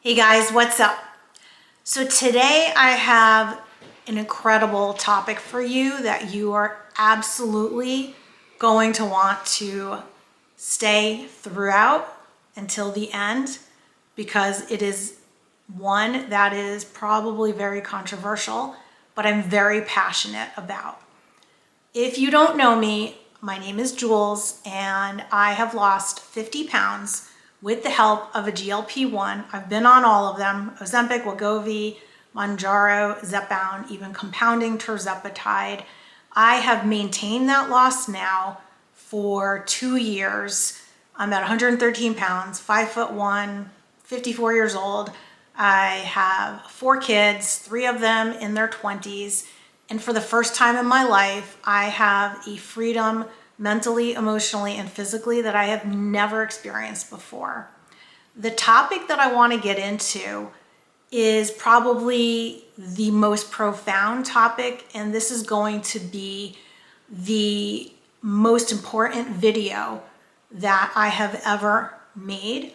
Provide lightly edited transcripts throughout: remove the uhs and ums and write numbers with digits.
Hey guys, what's up? So today I have an incredible topic for you that you are absolutely going to want to stay throughout until the end, because it is one that is probably very controversial, but I'm very passionate about. If you don't know me, my name is Juls and I have lost 50 pounds with the help of a GLP-1. I've been on all of them: Ozempic, Wegovy, Mounjaro, Zepbound, even compounding tirzepatide. I have maintained that loss now for 2 years. I'm at 113 pounds, 5'1", 54 years old. I have 4 kids, 3 of them in their 20s. And for the first time in my life, I have a freedom mentally, emotionally, and physically that I have never experienced before. The topic that I want to get into is probably the most profound topic, and this is going to be the most important video that I have ever made.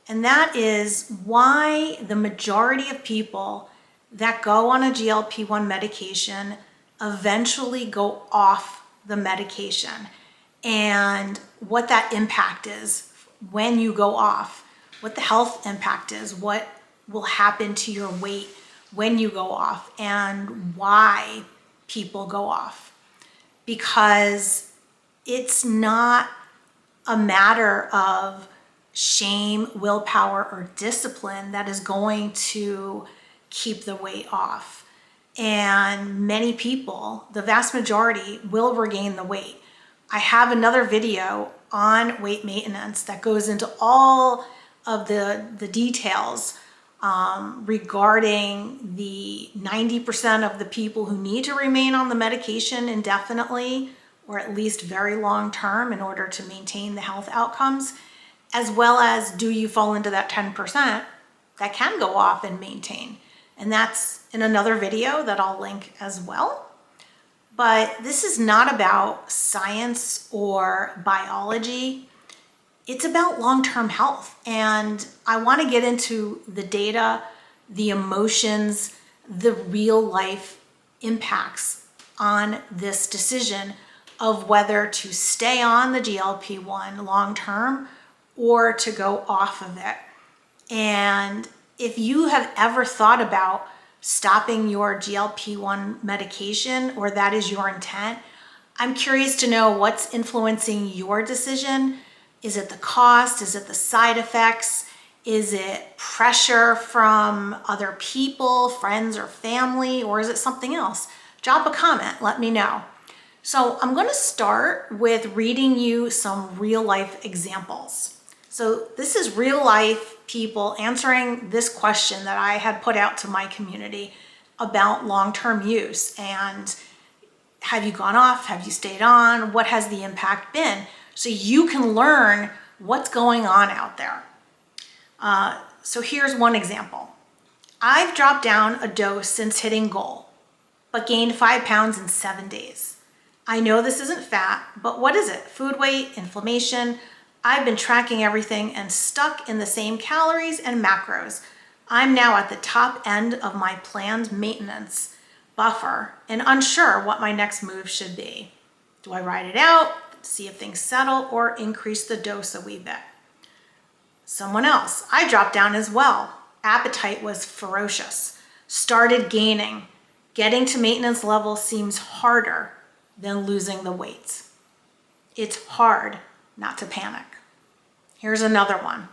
And that is why the majority of people that go on a GLP-1 medication eventually go off the medication, and what that impact is when you go off, what the health impact is, what will happen to your weight when you go off, and why people go off. Because it's not a matter of shame, willpower, or discipline that is going to keep the weight off. And many people, the vast majority, will regain the weight. I have another video on weight maintenance that goes into all of the details regarding the 90% of the people who need to remain on the medication indefinitely, or at least very long term, in order to maintain the health outcomes, as well as do you fall into that 10% that can go off and maintain. And that's in another video that I'll link as well. But this is not about science or biology. It's about long-term health. And I want to get into the data, the emotions, the real life impacts on this decision of whether to stay on the GLP-1 long-term or to go off of it. And if you have ever thought about stopping your GLP-1 medication, or that is your intent, I'm curious to know what's influencing your decision. Is it the cost? Is it the side effects? Is it pressure from other people, friends or family, or is it something else? Drop a comment, let me know. So I'm going to start with reading you some real life examples. So this is real life people answering this question that I had put out to my community about long-term use. And have you gone off? Have you stayed on? What has the impact been? So you can learn what's going on out there. So here's one example. I've dropped down a dose since hitting goal, but gained 5 pounds in 7 days. I know this isn't fat, but what is it? Food weight, inflammation. I've been tracking everything and stuck in the same calories and macros. I'm now at the top end of my planned maintenance buffer and unsure what my next move should be. Do I ride it out, see if things settle, or increase the dose a wee bit? Someone else. I dropped down as well. Appetite was ferocious. Started gaining. Getting to maintenance level seems harder than losing the weight. It's hard not to panic. Here's another one.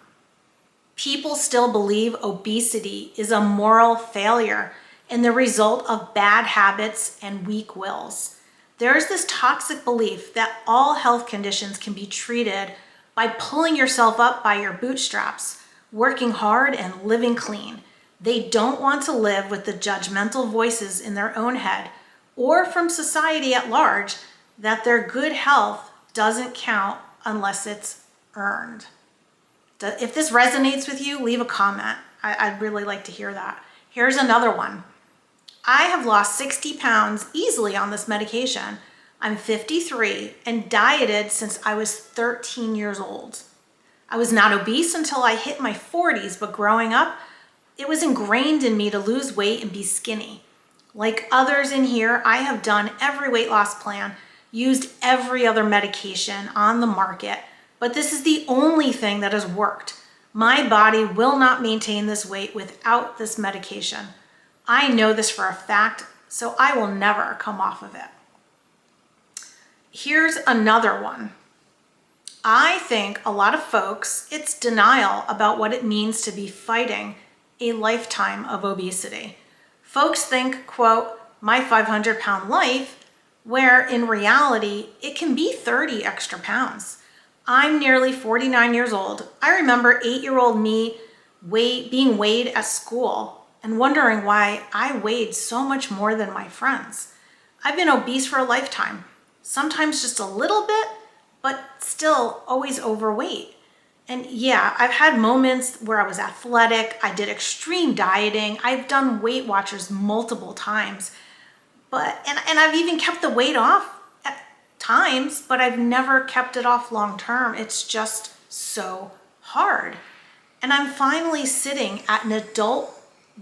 People still believe obesity is a moral failure and the result of bad habits and weak wills. There's this toxic belief that all health conditions can be treated by pulling yourself up by your bootstraps, working hard, and living clean. They don't want to live with the judgmental voices in their own head or from society at large that their good health doesn't count unless it's earned. If this resonates with you, leave a comment. I'd really like to hear that. Here's another one. I have lost 60 pounds easily on this medication. I'm 53 and dieted since I was 13 years old. I was not obese until I hit my 40s, but growing up, it was ingrained in me to lose weight and be skinny. Like others in here, I have done every weight loss plan, used every other medication on the market, but this is the only thing that has worked. My body will not maintain this weight without this medication. I know this for a fact, so I will never come off of it. Here's another one. I think a lot of folks, it's denial about what it means to be fighting a lifetime of obesity. Folks think, quote, my 500-pound life, where in reality, it can be 30 extra pounds. I'm nearly 49 years old. I remember 8-year-old me being weighed at school and wondering why I weighed so much more than my friends. I've been obese for a lifetime, sometimes just a little bit, but still always overweight. And yeah, I've had moments where I was athletic, I did extreme dieting, I've done Weight Watchers multiple times, and I've even kept the weight off at times, but I've never kept it off long term. It's just so hard. And I'm finally sitting at an adult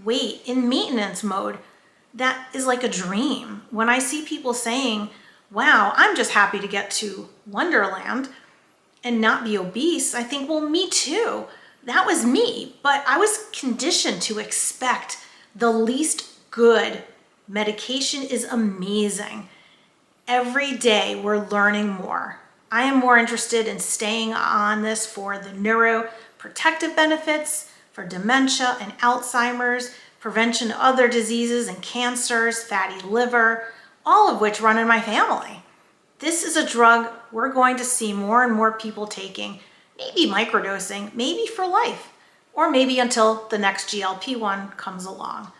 weight in maintenance mode that is like a dream. When I see people saying, wow, I'm just happy to get to Wonderland and not be obese, I think, well, me too. That was me, but I was conditioned to expect the least good. Medication is amazing. Every day we're learning more. I am more interested in staying on this for the neuroprotective benefits, for dementia and Alzheimer's, prevention of other diseases and cancers, fatty liver, all of which run in my family. This is a drug we're going to see more and more people taking, maybe microdosing, maybe for life, or maybe until the next GLP-1 comes along.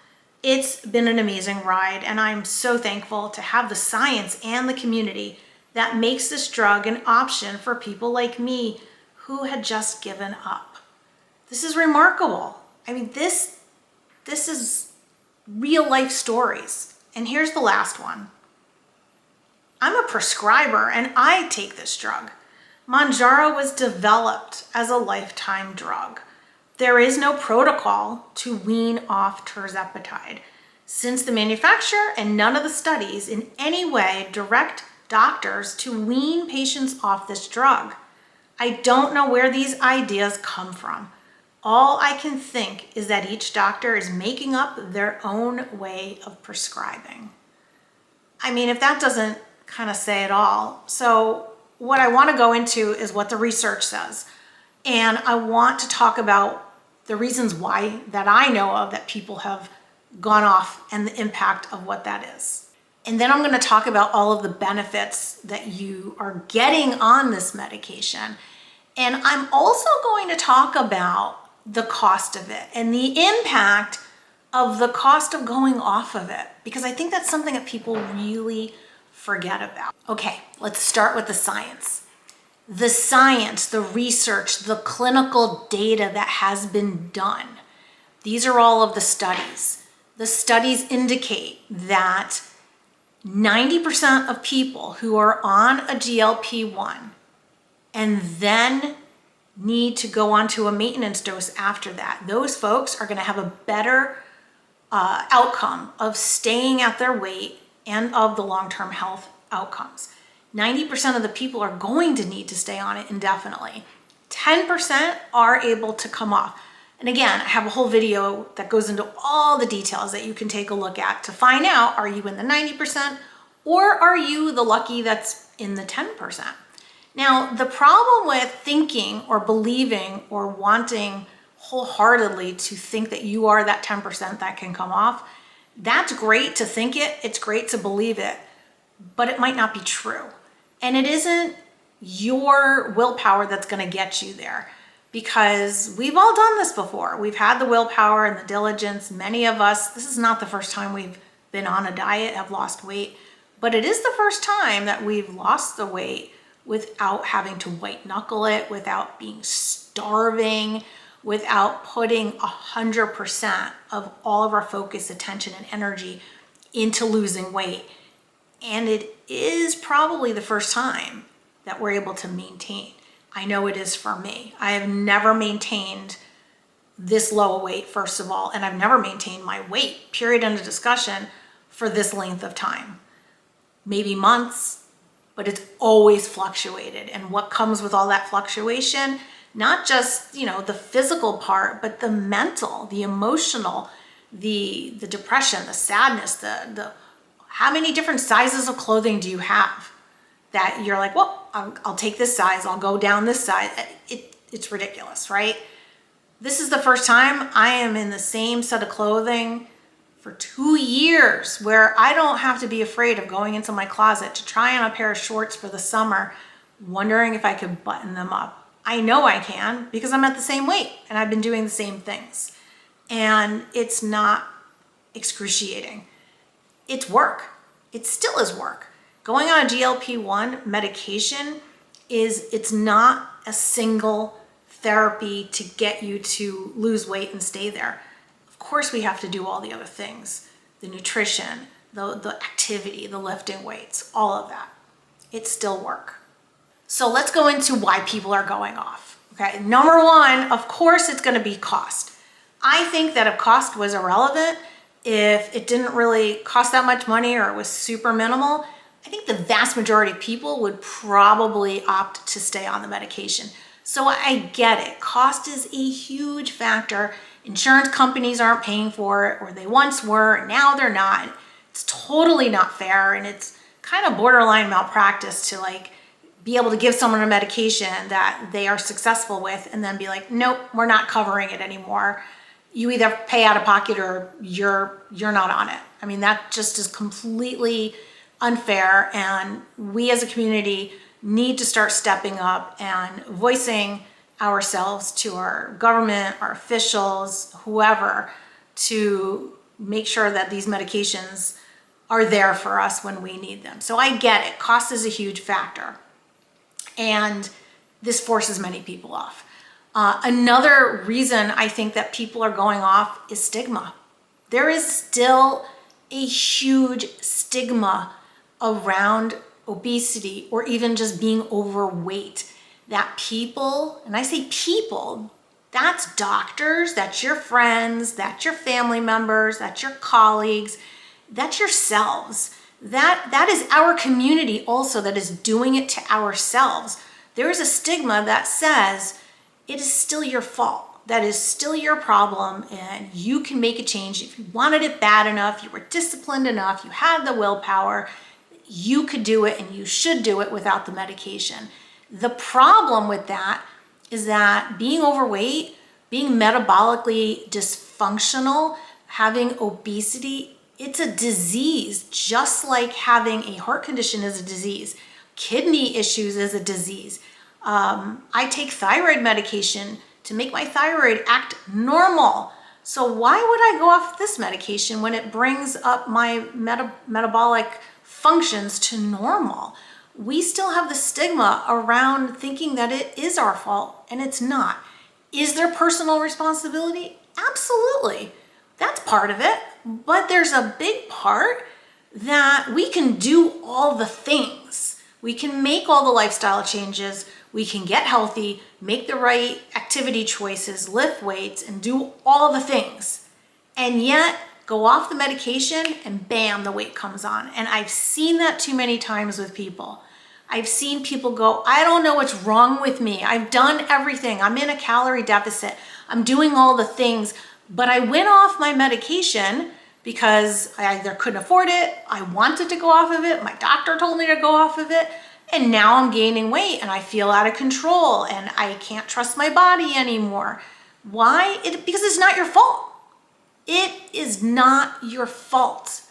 It's been an amazing ride, and I'm so thankful to have the science and the community that makes this drug an option for people like me who had just given up. This is remarkable. I mean, this is real life stories. And here's the last one. I'm a prescriber and I take this drug. Mounjaro was developed as a lifetime drug. There is no protocol to wean off tirzepatide, since the manufacturer and none of the studies in any way direct doctors to wean patients off this drug. I don't know where these ideas come from. All I can think is that each doctor is making up their own way of prescribing. I mean, if that doesn't kind of say it all. So what I want to go into is what the research says. And I want to talk about the reasons why that I know of that people have gone off and the impact of what that is. And then I'm going to talk about all of the benefits that you are getting on this medication. And I'm also going to talk about the cost of it and the impact of the cost of going off of it, because I think that's something that people really forget about. Okay, let's start with the science. The science, the research, the clinical data that has been done. These are all of the studies. The studies indicate that 90% of people who are on a GLP-1 and then need to go on to a maintenance dose after that, those folks are going to have a better outcome of staying at their weight and of the long-term health outcomes. 90% of the people are going to need to stay on it indefinitely. 10% are able to come off. And again, I have a whole video that goes into all the details that you can take a look at to find out, are you in the 90% or are you the lucky that's in the 10%? Now, the problem with thinking or believing or wanting wholeheartedly to think that you are that 10% that can come off, that's great to think it, it's great to believe it, but it might not be true. And it isn't your willpower that's going to get you there, because we've all done this before. We've had the willpower and the diligence. Many of us, this is not the first time we've been on a diet, have lost weight, but it is the first time that we've lost the weight without having to white knuckle it, without being starving, without putting 100% of all of our focus, attention, and energy into losing weight. And it is probably the first time that we're able to maintain. I know it is for me. I have never maintained this low a weight, first of all, and I've never maintained my weight, period, end of discussion, for this length of time. Maybe months, but it's always fluctuated. And what comes with all that fluctuation, not just, the physical part, but the mental, the emotional, the depression, the sadness, the how many different sizes of clothing do you have that you're like, well, I'll take this size, I'll go down this size. It's ridiculous, right? This is the first time I am in the same set of clothing for 2 years where I don't have to be afraid of going into my closet to try on a pair of shorts for the summer, wondering if I could button them up. I know I can because I'm at the same weight and I've been doing the same things. And it's not excruciating. It's work. It still is work. Going on a GLP-1 medication it's not a single therapy to get you to lose weight and stay there. Of course, we have to do all the other things, the nutrition, the activity, the lifting weights, all of that. It's still work. So let's go into why people are going off. Okay, number one, of course, it's going to be cost. I think that if cost was irrelevant, if it didn't really cost that much money or it was super minimal, I think the vast majority of people would probably opt to stay on the medication. So I get it. Cost is a huge factor. Insurance companies aren't paying for it, or they once were, and now they're not. It's totally not fair, and it's kind of borderline malpractice to be able to give someone a medication that they are successful with and then be like, nope, we're not covering it anymore. You either pay out of pocket or you're not on it. I mean, that just is completely unfair, and we as a community need to start stepping up and voicing ourselves to our government, our officials, whoever, to make sure that these medications are there for us when we need them. So I get it. Cost is a huge factor, and this forces many people off. Another reason I think that people are going off is stigma. There is still a huge stigma around obesity or even just being overweight. That people, and I say people, that's doctors, that's your friends, that's your family members, that's your colleagues, that's yourselves. That is our community also that is doing it to ourselves. There is a stigma that says it is still your fault. That is still your problem, and you can make a change. If you wanted it bad enough, you were disciplined enough, you had the willpower, you could do it, and you should do it without the medication. The problem with that is that being overweight, being metabolically dysfunctional, having obesity, it's a disease, just like having a heart condition is a disease. Kidney issues is a disease. I take thyroid medication to make my thyroid act normal. So why would I go off this medication when it brings up my metabolic functions to normal? We still have the stigma around thinking that it is our fault, and it's not. Is there personal responsibility? Absolutely. That's part of it. But there's a big part that we can do all the things. We can make all the lifestyle changes. We can get healthy, make the right activity choices, lift weights, and do all the things. And yet go off the medication and bam, the weight comes on. And I've seen that too many times with people. I've seen people go, I don't know what's wrong with me. I've done everything. I'm in a calorie deficit. I'm doing all the things, but I went off my medication because I either couldn't afford it, I wanted to go off of it, my doctor told me to go off of it, and now I'm gaining weight and I feel out of control and I can't trust my body anymore. Why? Because it's not your fault. It is not your fault.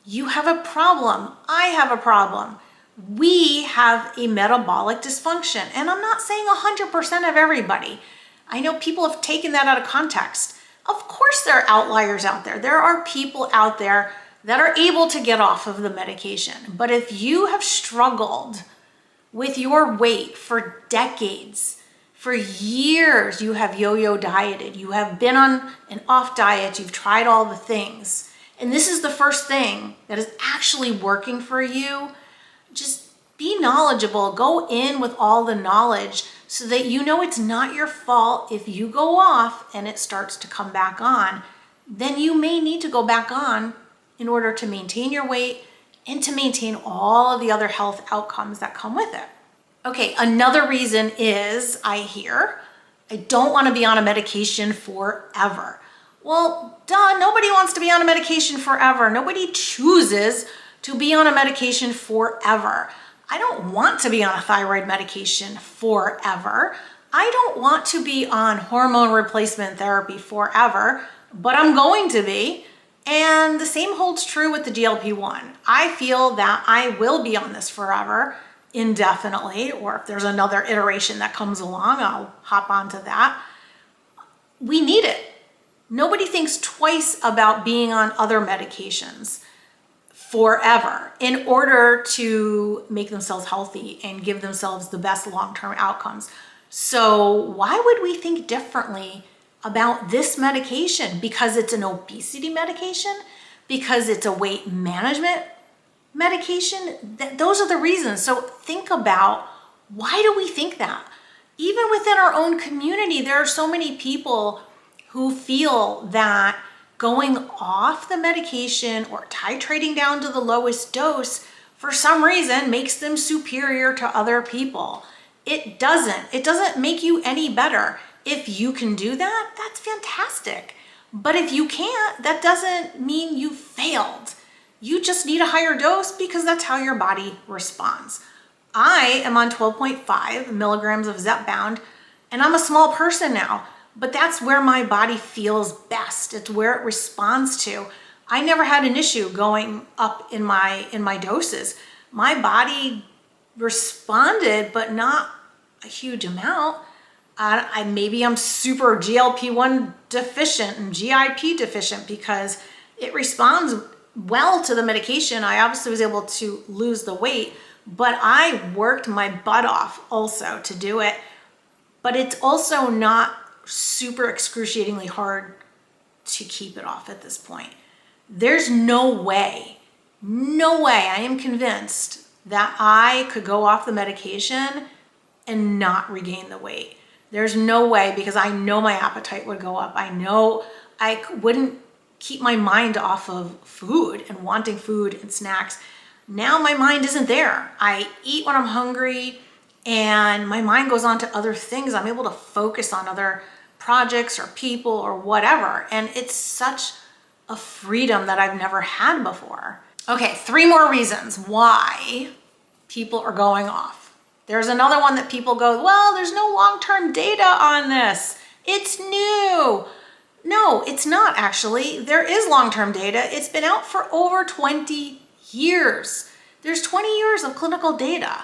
You have a problem. I have a problem. We have a metabolic dysfunction. And I'm not saying 100% of everybody. I know people have taken that out of context. Of course there are outliers out there. There are people out there that are able to get off of the medication. But if you have struggled with your weight for decades, for years, you have yo-yo dieted, you have been on an off diet, you've tried all the things, and this is the first thing that is actually working for you, just be knowledgeable. Go in with all the knowledge so that you know it's not your fault if you go off and it starts to come back on. Then you may need to go back on in order to maintain your weight and to maintain all of the other health outcomes that come with it. Okay, another reason is I don't want to be on a medication forever. Well, duh, nobody wants to be on a medication forever. Nobody chooses to be on a medication forever. I don't want to be on a thyroid medication forever. I don't want to be on hormone replacement therapy forever, but I'm going to be. And the same holds true with the GLP-1. I feel that I will be on this forever, indefinitely, or if there's another iteration that comes along, I'll hop onto that. We need it. Nobody thinks twice about being on other medications forever in order to make themselves healthy and give themselves the best long-term outcomes. So why would we think differently about this medication? Because it's an obesity medication? Because it's a weight management medication? Those are the reasons. So think about, why do we think that? Even within our own community, there are so many people who feel that going off the medication or titrating down to the lowest dose for some reason makes them superior to other people. It doesn't make you any better. If you can do that, that's fantastic. But if you can't, that doesn't mean you failed. You just need a higher dose because that's how your body responds. I am on 12.5 milligrams of Zepbound, and I'm a small person now, but that's where my body feels best. It's where it responds to. I never had an issue going up in my doses. My body responded, but not a huge amount. Maybe I'm super GLP-1 deficient and GIP deficient because it responds well to the medication. I obviously was able to lose the weight, but I worked my butt off also to do it. But it's also not super excruciatingly hard to keep it off at this point. There's no way, I am convinced that I could go off the medication and not regain the weight. There's no way, because I know my appetite would go up. I know I wouldn't keep my mind off of food and wanting food and snacks. Now my mind isn't there. I eat when I'm hungry and my mind goes on to other things. I'm able to focus on other projects or people or whatever. And it's such a freedom that I've never had before. Okay, 3 more reasons why people are going off. There's another one that people go, well, there's no long-term data on this. It's new. No, it's not actually. There is long-term data. It's been out for over 20 years. There's 20 years of clinical data.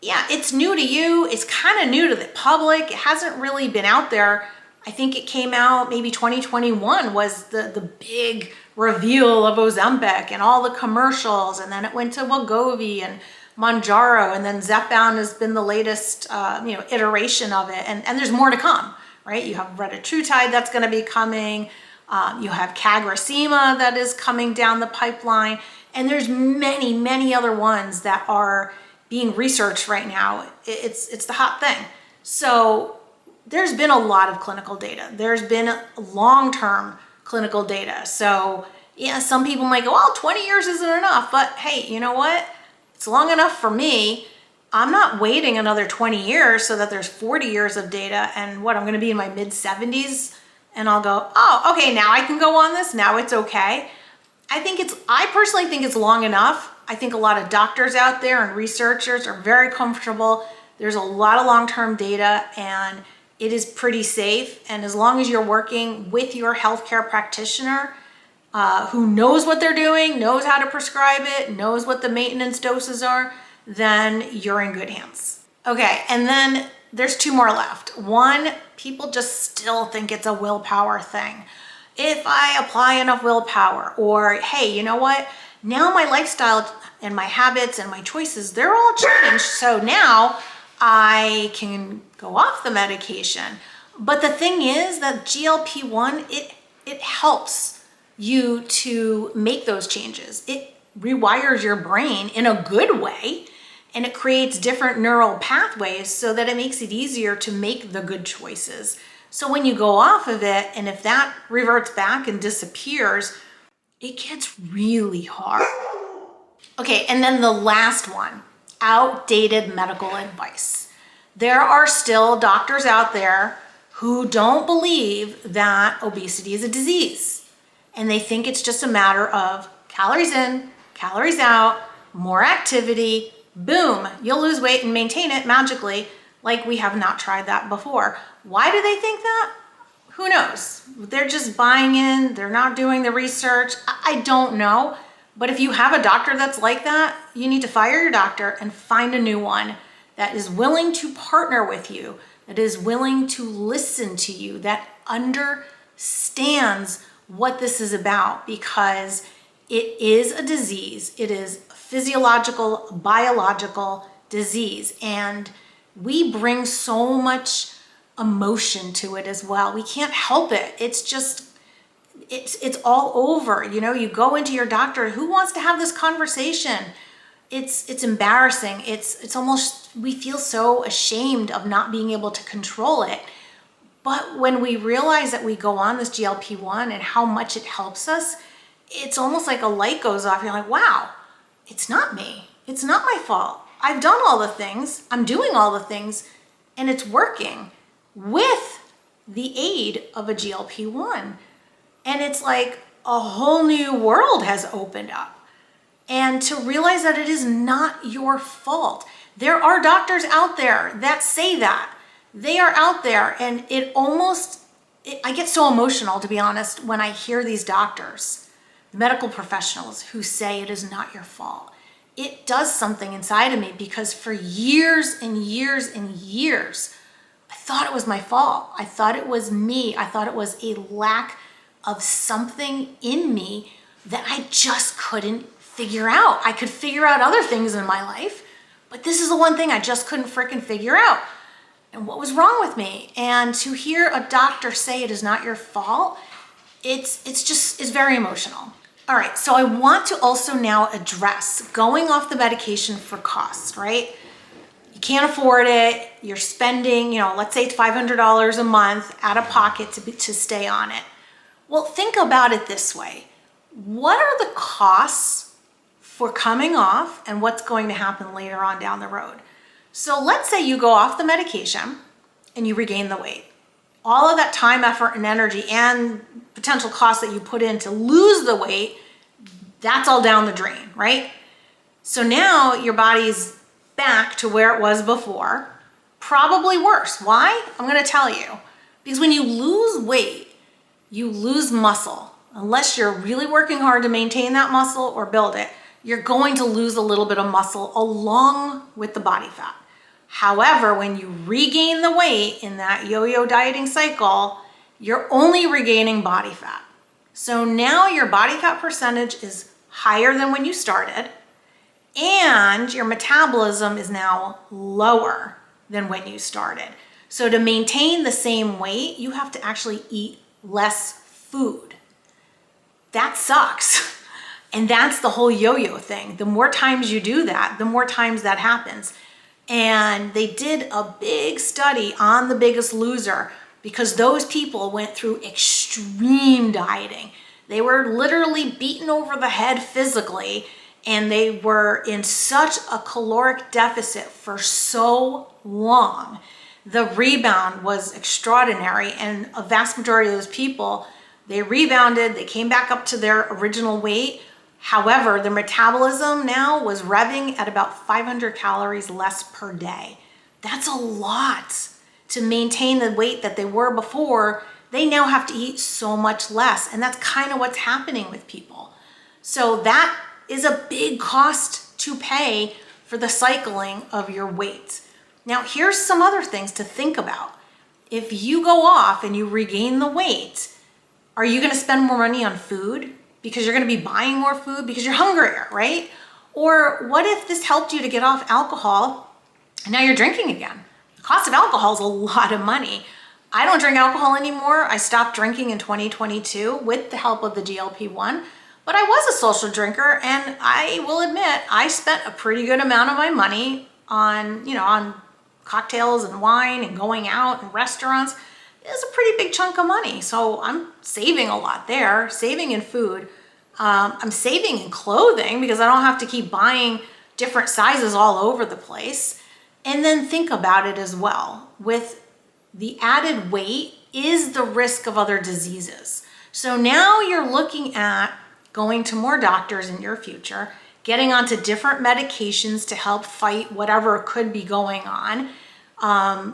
Yeah, it's new to you. It's kind of new to the public. It hasn't really been out there. I think it came out maybe 2021 was the big reveal of Ozempic and all the commercials. And then it went to Wegovy and Mounjaro, and then Zepbound has been the latest iteration of it. And there's more to come, right? You have retatrutide that's going to be coming. You have Cagrasema that is coming down the pipeline. And there's many, many other ones that are being researched right now. It's the hot thing. So there's been a lot of clinical data. There's been long-term clinical data. So yeah, some people might go, well, 20 years isn't enough. But hey, you know what? It's long enough for me. I'm not waiting another 20 years so that there's 40 years of data and I'm going to be in my mid 70s and I'll go, oh, okay, now I can go on this. Now it's okay. I personally think it's long enough. I think a lot of doctors out there and researchers are very comfortable. There's a lot of long-term data and it is pretty safe. And as long as you're working with your healthcare practitioner who knows what they're doing, knows how to prescribe it, knows what the maintenance doses are, then you're in good hands. Okay, and then there's 2 more left. 1, people just still think it's a willpower thing. If I apply enough willpower, or hey, you know what? Now my lifestyle and my habits and my choices, they're all changed. So now I can go off the medication. But the thing is that GLP-1, it helps you to make those changes. It rewires your brain in a good way. and it creates different neural pathways so that it makes it easier to make the good choices. So when you go off of it, and if that reverts back and disappears, it gets really hard. Okay, and then the last one, outdated medical advice. There are still doctors out there who don't believe that obesity is a disease. And they think it's just a matter of calories in, calories out, more activity, boom, you'll lose weight and maintain it magically, like we have not tried that before. Why do they think that? Who knows? They're just buying in, they're not doing the research. I don't know. But if you have a doctor that's like that, you need to fire your doctor and find a new one that is willing to partner with you, that is willing to listen to you, that understands what this is about, because it is a disease. It is a physiological, biological disease, and we bring so much emotion to it as well. We can't help it. It's just, it's all over. You know, you go into your doctor, who wants to have this conversation? It's embarrassing. It's almost, we feel so ashamed of not being able to control it. But when we realize that we go on this GLP-1 and how much it helps us, it's almost like a light goes off. You're like, wow, it's not me. It's not my fault. I've done all the things. I'm doing all the things, and it's working with the aid of a GLP-1. And it's like a whole new world has opened up. And to realize that it is not your fault. There are doctors out there that say that. They are out there, and I get so emotional, to be honest, when I hear these doctors, medical professionals who say it is not your fault. It does something inside of me, because for years and years and years, I thought it was my fault. I thought it was me. I thought it was a lack of something in me that I just couldn't figure out. I could figure out other things in my life, but this is the one thing I just couldn't freaking figure out. And what was wrong with me? And to hear a doctor say it is not your fault, it's very emotional. All right, so I want to also now address going off the medication for cost, right? You can't afford it. You're spending, let's say it's $500 a month out of pocket to stay on it. Well, think about it this way. What are the costs for coming off, and what's going to happen later on down the road? So let's say you go off the medication and you regain the weight. All of that time, effort, and energy and potential costs that you put in to lose the weight, that's all down the drain, right? So now your body's back to where it was before, probably worse. Why? I'm gonna tell you. Because when you lose weight, you lose muscle. Unless you're really working hard to maintain that muscle or build it, you're going to lose a little bit of muscle along with the body fat. However, when you regain the weight in that yo-yo dieting cycle, you're only regaining body fat. So now your body fat percentage is higher than when you started, and your metabolism is now lower than when you started. So to maintain the same weight, you have to actually eat less food. That sucks. And that's the whole yo-yo thing. The more times you do that, the more times that happens. And they did a big study on The Biggest Loser, because those people went through extreme dieting. They were literally beaten over the head physically, and they were in such a caloric deficit for so long. The rebound was extraordinary, and a vast majority of those people, they rebounded, they came back up to their original weight. However, their metabolism now was revving at about 500 calories less per day. That's a lot. To maintain the weight that they were before, they now have to eat so much less. And that's kind of what's happening with people. So that is a big cost to pay for the cycling of your weight. Now, here's some other things to think about. If you go off and you regain the weight, are you going to spend more money on food? Because you're going to be buying more food because you're hungrier, right? Or what if this helped you to get off alcohol and now you're drinking again? The cost of alcohol is a lot of money. I don't drink alcohol anymore. I stopped drinking in 2022 with the help of the GLP-1. But I was a social drinker, and I will admit I spent a pretty good amount of my money on, on cocktails and wine and going out and restaurants. It's a pretty big chunk of money. So I'm saving a lot there, saving in food. I'm saving in clothing because I don't have to keep buying different sizes all over the place. And then think about it as well. With the added weight is the risk of other diseases. So now you're looking at going to more doctors in your future, getting onto different medications to help fight whatever could be going on.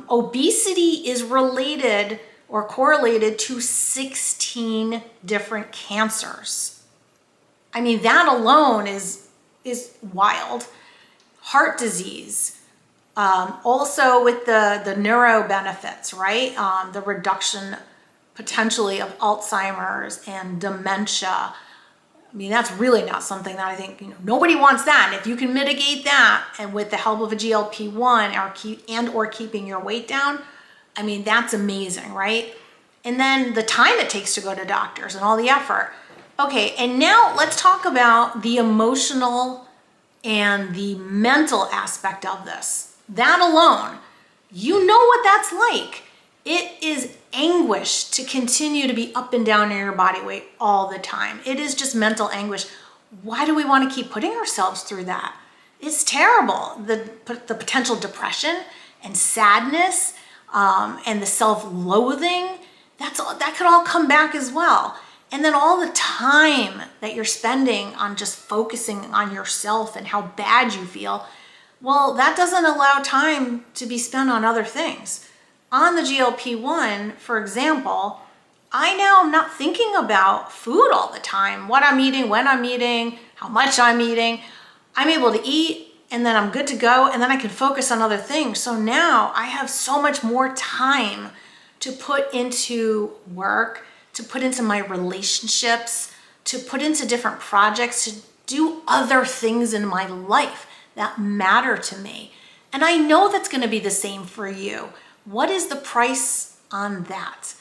Obesity is related or correlated to 16 different cancers. I mean, that alone is wild. Heart disease, also with the neuro benefits, right? The reduction potentially of Alzheimer's and dementia. I mean, that's really not something that I think, nobody wants that. And if you can mitigate that, and with the help of a GLP-1 or keeping your weight down, I mean, that's amazing, right? And then the time it takes to go to doctors and all the effort. Okay, and now let's talk about the emotional and the mental aspect of this. That alone, you know what that's like. It is anguish to continue to be up and down in your body weight all the time. It is just mental anguish. Why do we want to keep putting ourselves through that? It's terrible. The potential depression and sadness and the self-loathing, that could all come back as well. And then all the time that you're spending on just focusing on yourself and how bad you feel, well, that doesn't allow time to be spent on other things. On the GLP-1, for example, I now am not thinking about food all the time, what I'm eating, when I'm eating, how much I'm eating. I'm able to eat, and then I'm good to go, and then I can focus on other things. So now I have so much more time to put into work, to put into my relationships, to put into different projects, to do other things in my life that matter to me. And I know that's going to be the same for you. What is the price on that?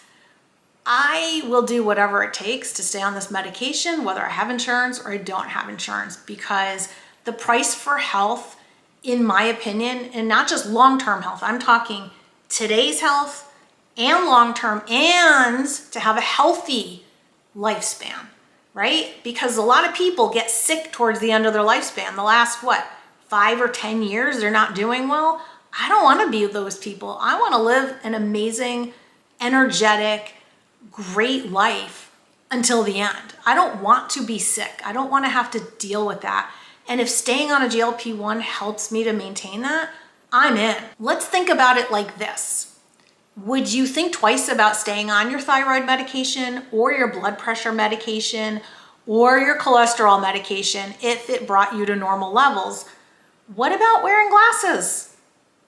I will do whatever it takes to stay on this medication, whether I have insurance or I don't have insurance, because the price for health, in my opinion, and not just long-term health, I'm talking today's health and long-term, and to have a healthy lifespan, right? Because a lot of people get sick towards the end of their lifespan. The last, 5 or 10 years, they're not doing well. I don't want to be those people. I want to live an amazing, energetic, great life until the end. I don't want to be sick. I don't want to have to deal with that. And if staying on a GLP-1 helps me to maintain that, I'm in. Let's think about it like this. Would you think twice about staying on your thyroid medication or your blood pressure medication or your cholesterol medication if it brought you to normal levels? What about wearing glasses?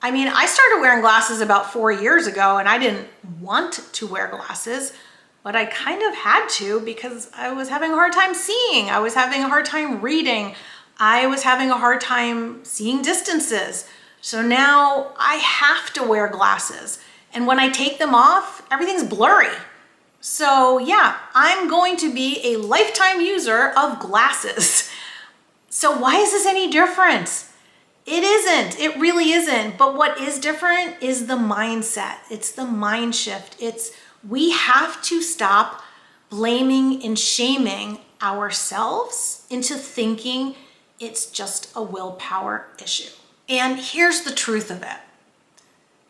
I mean, I started wearing glasses about 4 years ago, and I didn't want to wear glasses, but I kind of had to because I was having a hard time seeing. I was having a hard time reading. I was having a hard time seeing distances. So now I have to wear glasses. And when I take them off, everything's blurry. So yeah, I'm going to be a lifetime user of glasses. So why is this any different? It isn't. It really isn't. But what is different is the mindset. It's the mind shift. We have to stop blaming and shaming ourselves into thinking it's just a willpower issue. And here's the truth of it.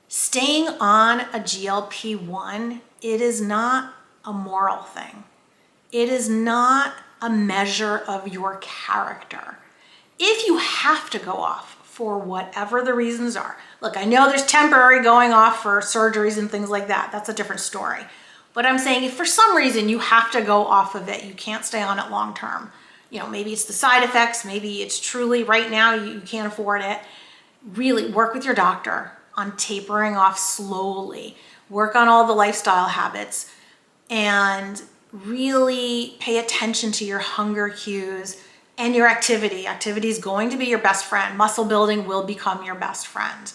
Staying on a GLP-1, it is not a moral thing. It is not a measure of your character. If you have to go off for whatever the reasons are. Look, I know there's temporary going off for surgeries and things like that. That's a different story. But I'm saying if for some reason you have to go off of it, you can't stay on it long term. Maybe it's the side effects, maybe it's truly right now you can't afford it. Really work with your doctor on tapering off slowly. Work on all the lifestyle habits and really pay attention to your hunger cues and your activity. Activity is going to be your best friend. Muscle building will become your best friend.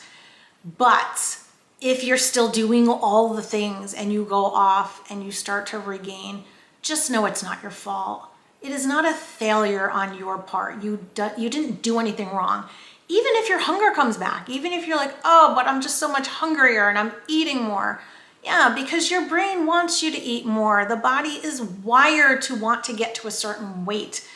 But if you're still doing all the things and you go off and you start to regain, just know it's not your fault. It is not a failure on your part. You didn't do anything wrong. Even if your hunger comes back, even if you're like, oh, but I'm just so much hungrier and I'm eating more. Yeah, because your brain wants you to eat more. The body is wired to want to get to a certain weight.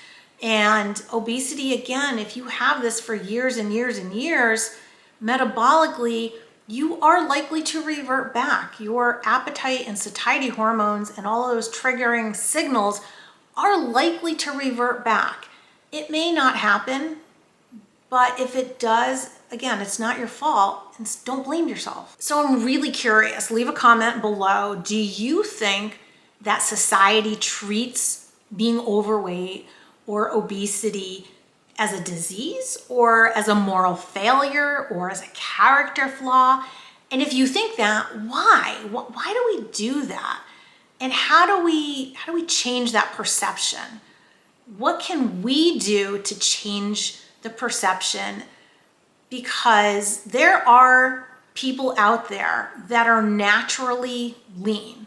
And obesity, again, if you have this for years and years and years, metabolically, you are likely to revert back. Your appetite and satiety hormones and all of those triggering signals are likely to revert back. It may not happen, but if it does, again, it's not your fault, and don't blame yourself. So I'm really curious, leave a comment below. Do you think that society treats being overweight or obesity as a disease or as a moral failure or as a character flaw? And if you think that, why? Why do we do that? And how do we change that perception? What can we do to change the perception? Because there are people out there that are naturally lean,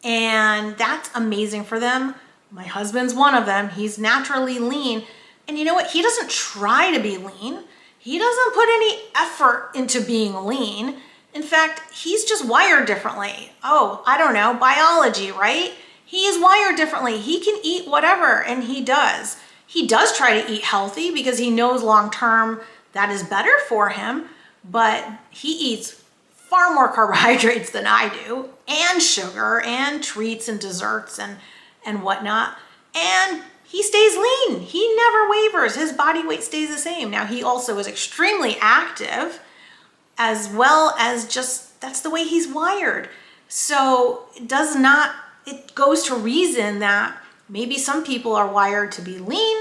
and that's amazing for them. My husband's one of them. He's naturally lean. And you know what? He doesn't try to be lean. He doesn't put any effort into being lean. In fact, he's just wired differently. Oh, I don't know, biology, right? He is wired differently. He can eat whatever, and he does. He does try to eat healthy because he knows long-term that is better for him, but he eats far more carbohydrates than I do, and sugar, and treats, and desserts, and whatnot. And he stays lean. He never wavers. His body weight stays the same. Now, he also is extremely active, as well as just, that's the way he's wired. So it goes to reason that maybe some people are wired to be lean,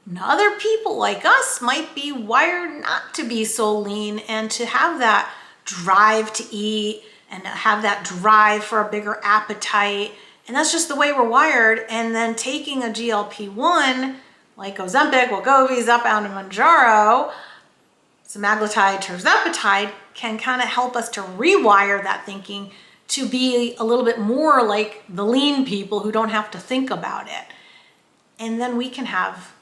and other people like us might be wired not to be so lean and to have that drive to eat and have that drive for a bigger appetite. And that's just the way we're wired. And then taking a GLP-1 like Ozempic, Wegovy, Zepbound, and Mounjaro, semaglutide, tirzepatide, can kind of help us to rewire that thinking to be a little bit more like the lean people who don't have to think about it. And then we can have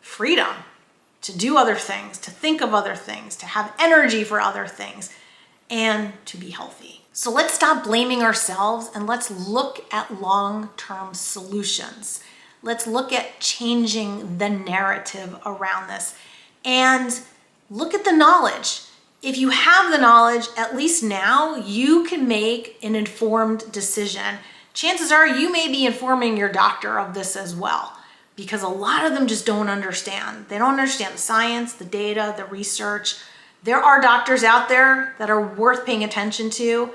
freedom to do other things, to think of other things, to have energy for other things, and to be healthy. So let's stop blaming ourselves and let's look at long-term solutions. Let's look at changing the narrative around this and look at the knowledge. If you have the knowledge, at least now you can make an informed decision. Chances are you may be informing your doctor of this as well, because a lot of them just don't understand. They don't understand the science, the data, the research. There are doctors out there that are worth paying attention to,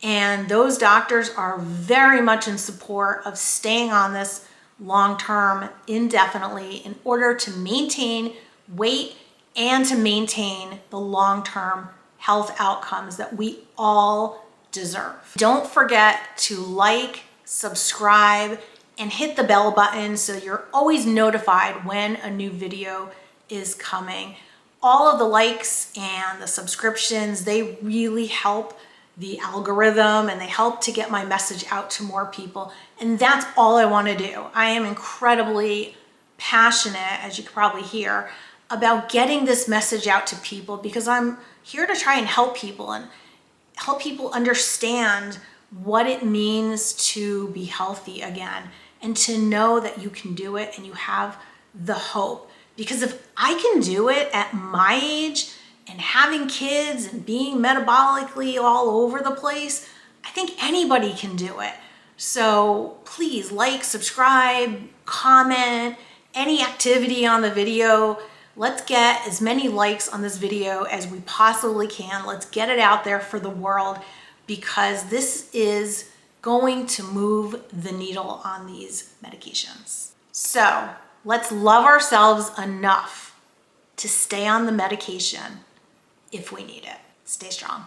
and those doctors are very much in support of staying on this long-term, indefinitely, in order to maintain weight and to maintain the long-term health outcomes that we all deserve. Don't forget to like, subscribe, and hit the bell button so you're always notified when a new video is coming. All of the likes and the subscriptions, they really help the algorithm and they help to get my message out to more people. And that's all I want to do. I am incredibly passionate, as you can probably hear, about getting this message out to people, because I'm here to try and help people understand what it means to be healthy again, and to know that you can do it and you have the hope. Because if I can do it at my age and having kids and being metabolically all over the place, I think anybody can do it. So please like, subscribe, comment, any activity on the video. Let's get as many likes on this video as we possibly can. Let's get it out there for the world, because this is going to move the needle on these medications. So let's love ourselves enough to stay on the medication if we need it. Stay strong.